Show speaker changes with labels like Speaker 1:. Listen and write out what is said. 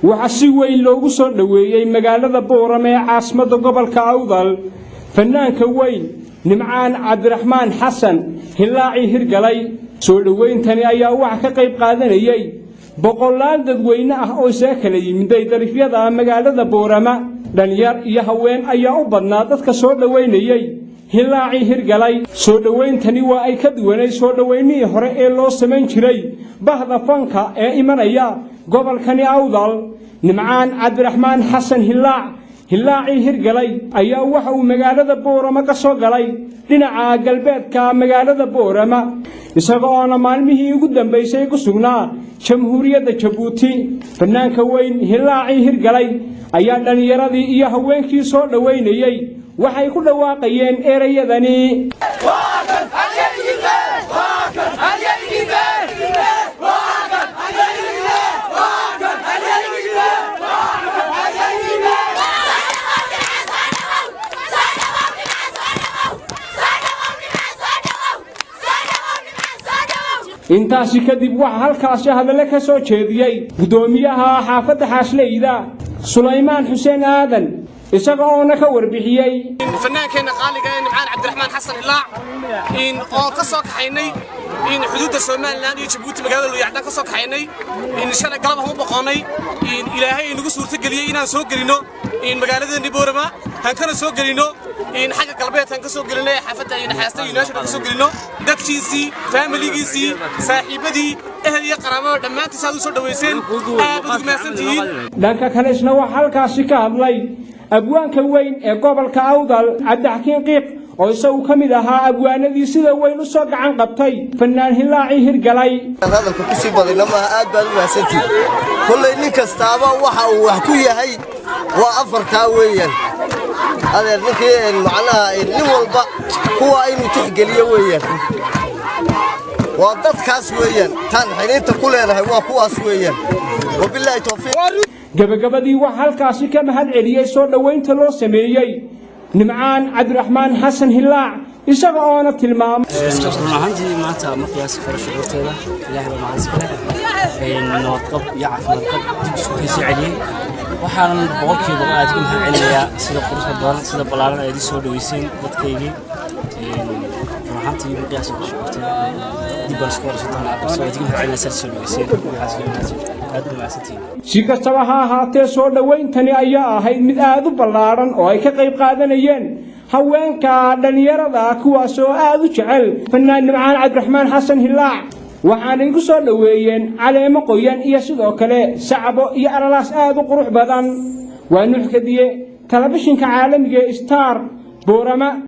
Speaker 1: waxa si weyn loogu soo dhaweeyay magaalada Boorame ee caasimadda gobolka Awdal fanaanka weyn Nimcaan Cabdiraxmaan Xasan Hilaaci Hirgalay soo dhaweyntani ayaa wax ka qayb qaadanayay boqolaal dadweyne ah oo kala yimid darifyada magaalada Boorame dhalinyar iyo haween ayaa u badnaa dadka soo dhaweynayay Hilaaci Hirgalay soo dhaweyntani waa ay ka duwanay soo dhaweynihii hore ee loo sameyn jiray bahda fanka ee imanaya gobolkani Awdal Nimcaan Cabdiraxmaan Xasan Hilaaci Hirgalay ayaa waxa uu magaalada Boorame ka soo galay dhinaca galbeedka magaalada Boorame isagoo aan maalmihii ugu dambeysay ku sugnaa Jamhuuriyadda Jabuuti fanaanka weyn Hilaaci Hirgalay ayaa dhalinyaradii iyo haweenkii soo dhaweynayay waxay ku dhawaaqayeen erayadani intaasi kadib waxa halkaas hadallo ka soo jeediyay gudoomiyaha xaafadda Xaasleyda Suleymaan Xuseen Aadan isagoo ka warbixiyay
Speaker 2: fanaankeena qaaliga ee Nimcaan Cabdiraxmaan Xasan Hilaac oo ka soo kaxaynay xuduudda Soomaaliland iyo Jabuuti magaalada Luuyaxdan ka soo kaxaynay shalay galab aan u boqonay Ilaahay inagu suurta galiyay inaan soo galino magaalada Boorame han kana soo galino xagga galbeedkan ka soo galinay xaafadda Xaasta United ka soo galino dadkiisii familigiisii saaxiibadii ehel iyo qaraabo dhamaantii saad u soo dhaweyseen aad ugu mahadsantihiin
Speaker 1: dhanka kale isna waxa halkaas ka hadlay abwaanka weyn ee gobolka Awdal Cabdixakiin Qiiq oo isagu kamid ahaa abwaanadii sida weyn u soo gacan qabtay fanaan Hilaaci Hirgalay
Speaker 3: hadalku ku sii badina ma aad baan u mahadsantihiin kullay nin kastaaba waxa uu wax ku yahay waa afarta weeyaan adeer ninkii macnaha nin walba kuwa inuu tixgeliyo weeyaan waa dadkaas weeyaan tan xiriirta ku leedahay waa kuwaas weeyaan wabillahi tawfiiq
Speaker 1: gabagabadii waxa halkaas ka mahad celiyay soo dhaweynta loo sameeyay Nimcaan Cabdiraxmaan Xasan Hilaac isagoo tilmaamay
Speaker 4: runtii maanta ma qiyaas karo shucuurteeda Ilaahay baa mahadsan nabadqab iyo caafimaad dib isku celiyay waxaan boqolkiiba aad u mahad celinayaa sida quruxda badan sida balaaran ay soo dhaweyseen dadkaygii runtii ma qiyaas karo shucuurteeda dib bal isku waraysan soo dhaweyseen
Speaker 1: si kastaba ha ahaatee soo dhaweyntani ayaa ahayd mid aad u ballaaran oo ay ka qayb qaadanayeen haweenka dhalinyarada kuwaas oo aad u jecel fanaan Nimcaan Cabdiraxmaan Xasan Hilaac waxaanay ku soo dhaweeyeen caleemo qoyan iyo sidoo kale sacabo iyo aralaas aad u qurux badan waa nuuxkadiye telefishinka caalamiga Star Boorame